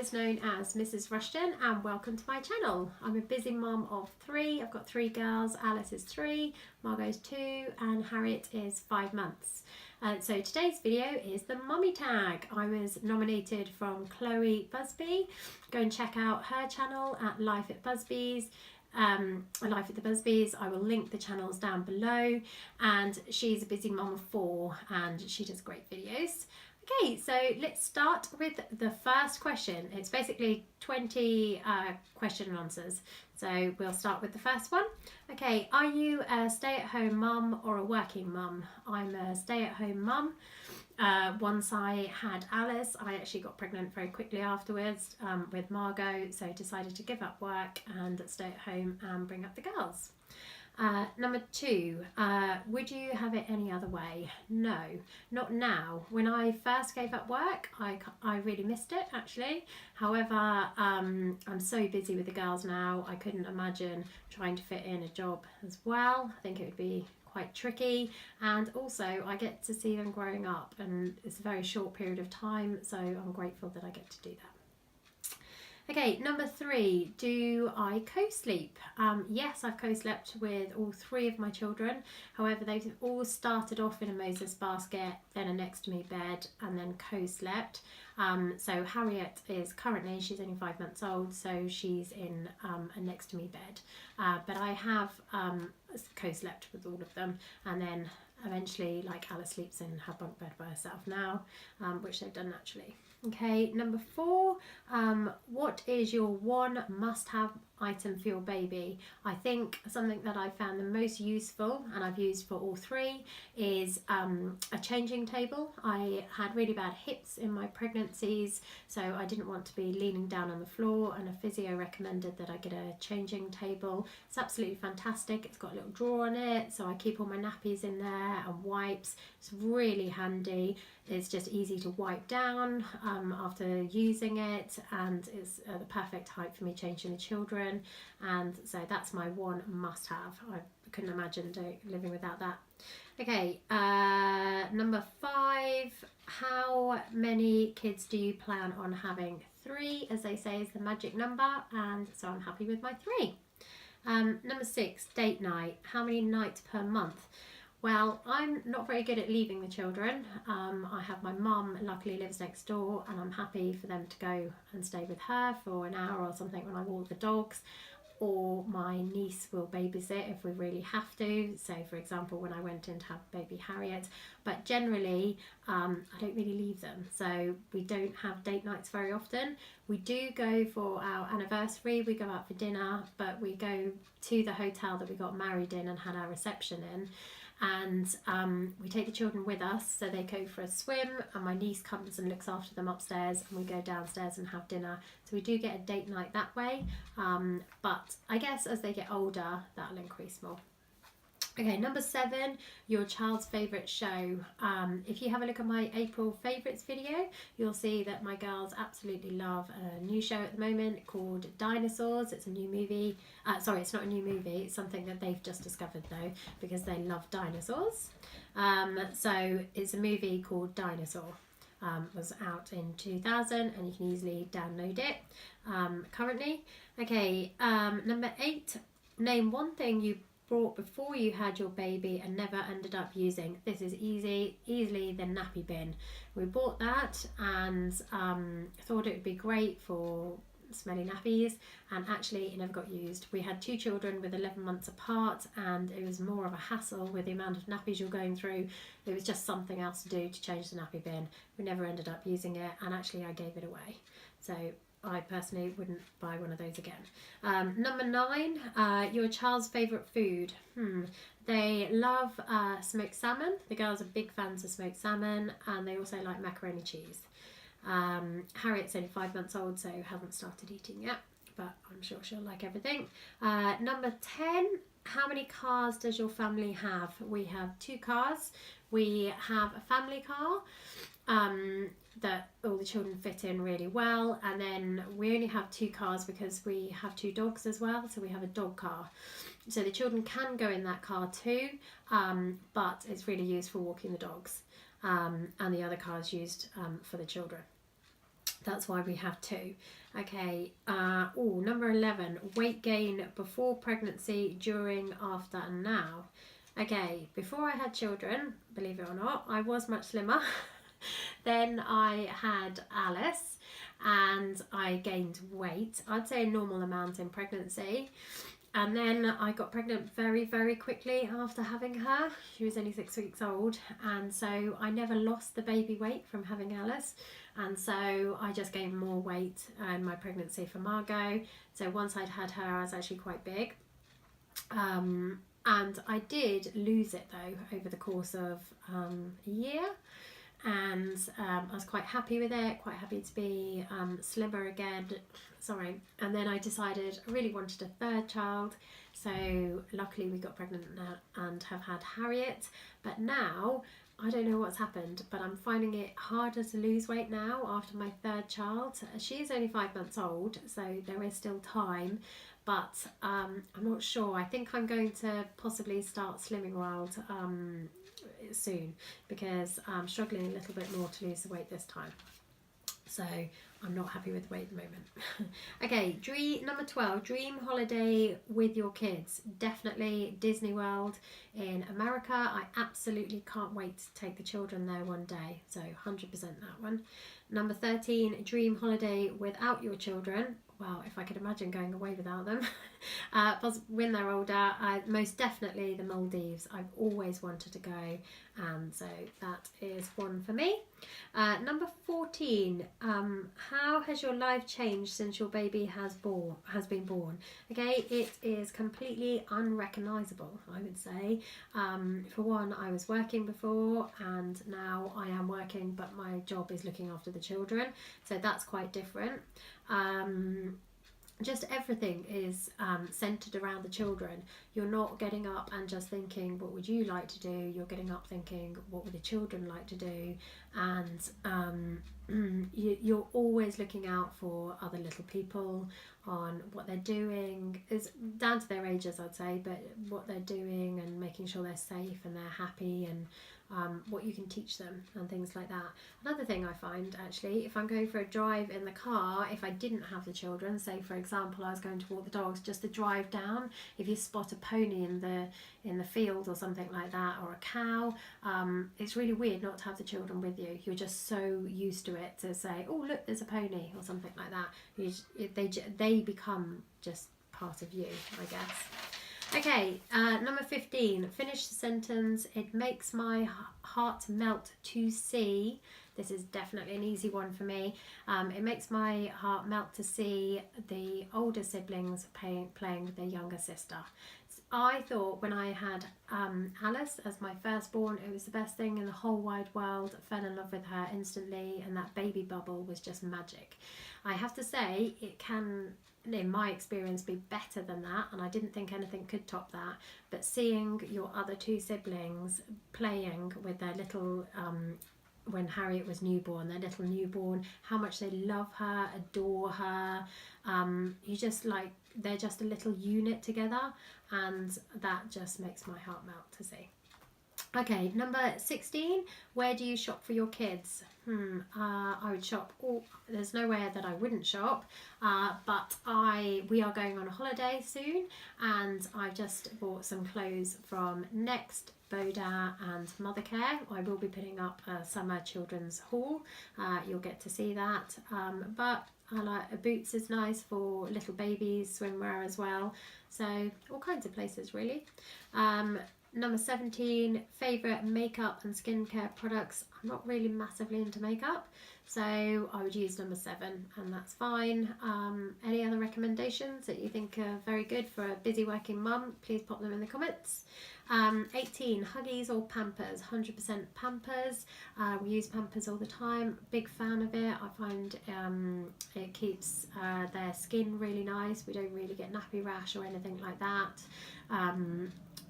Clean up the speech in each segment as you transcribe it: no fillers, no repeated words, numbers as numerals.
otherwise known as Mrs. Rushton, and welcome to my channel. I'm a busy mum of 3. I've got 3 girls. Alice is 3, Margot's 2 and Harriet is 5 months. So today's video is the mummy tag. I was nominated from Chloe Busby. Go and check out her channel at Life at Busby's. Life at the Busbys. I will link the channels down below, and she's a busy mum of 4 and she does great videos. Okay, so let's start with the first question. It's basically 20 question and answers. So we'll start with the first one. Okay, are you a stay-at-home mum or a working mum? I'm a stay-at-home mum. Once I had Alice, I actually got pregnant very quickly afterwards with Margot, so decided to give up work and stay at home and bring up the girls. Number 2, would you have it any other way? No, not now. When I first gave up work, I really missed it actually. However, I'm so busy with the girls now, I couldn't imagine trying to fit in a job as well. I think it would be quite tricky, and also I get to see them growing up, and it's a very short period of time, so I'm grateful that I get to do that. Okay, number 3, do I co-sleep? Yes, I've co-slept with all 3 of my children. However, they've all started off in a Moses basket, then a next to me bed, and then co-slept. So Harriet is currently, she's only 5 months old, so she's in a next to me bed. But I have co-slept with all of them, and then eventually, like, Alice sleeps in her bunk bed by herself now, which they've done naturally. Okay, number 4, what is your one must-have item for your baby? I think something that I found the most useful, and I've used for all 3, is a changing table. I had really bad hips in my pregnancies, so I didn't want to be leaning down on the floor, and a physio recommended that I get a changing table. It's absolutely fantastic. It's got a little drawer on it, so I keep all my nappies in there and wipes. It's really handy. It's just easy to wipe down after using it, and it's the perfect height for me changing the children, and so that's my one must-have. I couldn't imagine living without that. Okay, number 5, how many kids do you plan on having? 3, as they say, is the magic number, and so I'm happy with my 3. Number 6, date night. How many nights per month? Well, I'm not very good at leaving the children. I have my mum, luckily lives next door, and I'm happy for them to go and stay with her for an hour or something when I walk the dogs, or my niece will babysit if we really have to. So for example, when I went in to have baby Harriet, but generally I don't really leave them, so we don't have date nights very often. We do go for our anniversary, we go out for dinner, but we go to the hotel that we got married in and had our reception in, and we take the children with us, so they go for a swim, and my niece comes and looks after them upstairs, and we go downstairs and have dinner. So we do get a date night that way, but I guess as they get older that'll increase more. Okay, number 7, your child's favourite show. If you have a look at my April favourites video, you'll see that my girls absolutely love a new show at the moment called Dinosaurs. It's a new movie. Sorry, it's not a new movie. It's something that they've just discovered though, because they love dinosaurs. So it's a movie called Dinosaur. Was out in 2000, and you can easily download it currently. Okay, number 8, name one thing you bought before you had your baby and never ended up using. This is easily the nappy bin. We bought that and thought it would be great for smelly nappies, and actually it never got used. We had 2 children with 11 months apart, and it was more of a hassle with the amount of nappies you're going through. It was just something else to do to change the nappy bin. We never ended up using it, and actually I gave it away. So I personally wouldn't buy one of those again. Number 9, your child's favourite food. They love smoked salmon. The girls are big fans of smoked salmon, and they also like macaroni cheese. Harriet's only 5 months old, so hasn't started eating yet, but I'm sure she'll like everything. Number 10, how many cars does your family have? We have 2 cars. We have a family car that all the children fit in really well, and then we only have 2 cars because we have 2 dogs as well, so we have a dog car. So the children can go in that car too, but it's really used for walking the dogs, and the other car is used for the children. That's why we have 2. Okay, number 11, weight gain before pregnancy, during, after and now. Okay, before I had children, believe it or not, I was much slimmer. Then I had Alice and I gained weight. I'd say a normal amount in pregnancy. And then I got pregnant very, very quickly after having her. She was only 6 weeks old. And so I never lost the baby weight from having Alice. And so I just gained more weight in my pregnancy for Margot. So once I'd had her, I was actually quite big. And I did lose it though over the course of a year. And I was quite happy with it, quite happy to be slimmer again. Sorry. And then I decided I really wanted a 3rd child. So luckily we got pregnant and have had Harriet. But now, I don't know what's happened, but I'm finding it harder to lose weight now after my 3rd child. She is only 5 months old, so there is still time. But I'm not sure. I think I'm going to possibly start Slimming World soon, because I'm struggling a little bit more to lose the weight this time. So I'm not happy with the weight at the moment. Okay, number 12, dream holiday with your kids. Definitely Disney World in America. I absolutely can't wait to take the children there one day. So 100% that one. Number 13, dream holiday without your children. Well, if I could imagine going away without them. When they're older, most definitely the Maldives. I've always wanted to go, and so that is one for me. Number 14, how has your life changed since your baby has been born? Okay, it is completely unrecognisable, I would say. For one, I was working before, and now I am working, but my job is looking after the children, so that's quite different. Just everything is centered around the children. You're not getting up and just thinking, what would you like to do? You're getting up thinking, what would the children like to do? And you're always looking out for other little people, on what they're doing. It's down to their ages, I'd say, but what they're doing and making sure they're safe and they're happy, and what you can teach them and things like that. Another thing I find, actually, if I'm going for a drive in the car, if I didn't have the children, say for example I was going to walk the dogs, just the drive down, if you spot a pony in the field or something like that, or a cow, it's really weird not to have the children with you. You're just so used to it to say, oh look, there's a pony or something like that. They become just part of you, I guess. Okay, number 15, finish the sentence. It makes my heart melt to see. This is definitely an easy one for me. It makes my heart melt to see the older siblings playing with their younger sister. I thought when I had Alice as my firstborn, it was the best thing in the whole wide world. I fell in love with her instantly, and that baby bubble was just magic. I have to say, it can, in my experience, be better than that, and I didn't think anything could top that. But seeing your other 2 siblings playing with their little when Harriet was newborn, their little newborn, how much they love her, adore her, you just like, they're just a little unit together, and that just makes my heart melt to see. Okay, number 16, where do you shop for your kids? I would shop, there's nowhere that I wouldn't shop, but we are going on a holiday soon, and I've just bought some clothes from Next, Boda and Mothercare. I will be putting up a summer children's haul, you'll get to see that, but I like Boots is nice for little babies, swimwear as well, so all kinds of places really. Number 17, favourite makeup and skincare products. I'm not really massively into makeup, so I would use number 7, and that's fine. Any other recommendations that you think are very good for a busy working mum, please pop them in the comments. 18, Huggies or Pampers. 100% Pampers. We use Pampers all the time. Big fan of it. I find it keeps their skin really nice. We don't really get nappy rash or anything like that.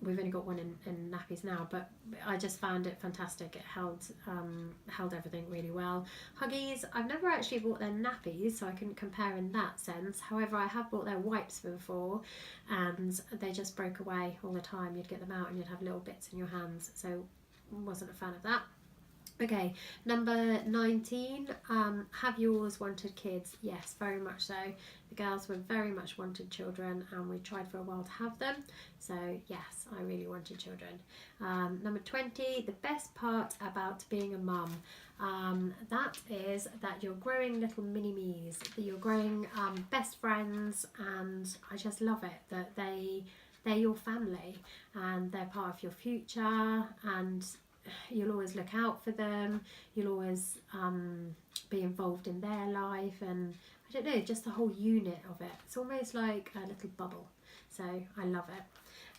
We've only got one in nappies now, but I just found it fantastic. It held everything really well. Huggies, I've never actually bought their nappies, so I couldn't compare in that sense. However, I have bought their wipes before, and they just broke away all the time. You'd get them out and you'd have little bits in your hands, so wasn't a fan of that. Okay, number 19, have you always wanted kids? Yes, very much so. The girls were very much wanted children, and we tried for a while to have them. So yes, I really wanted children. Number 20, the best part about being a mum. That is that you're growing little mini-me's, that you're growing best friends, and I just love it that they're your family and they're part of your future, and you'll always look out for them, you'll always be involved in their life, and I don't know, just the whole unit of it. It's almost like a little bubble, so I love it.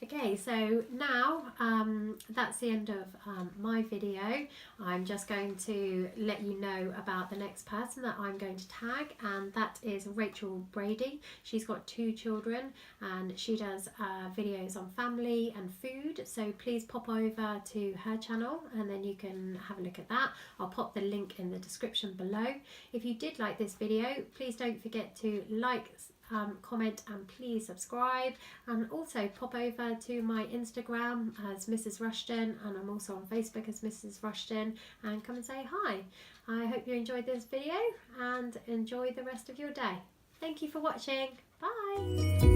Okay, so now that's the end of my video. I'm just going to let you know about the next person that I'm going to tag, and that is Rachel Brady. She's got 2 children and she does videos on family and food, so please pop over to her channel and then you can have a look at that. I'll pop the link in the description below. If you did like this video, please don't forget to like, comment and please subscribe, and also pop over to my Instagram as Mrs. Rushton, and I'm also on Facebook as Mrs. Rushton, and come and say hi. I hope you enjoyed this video and enjoy the rest of your day. Thank you for watching. Bye.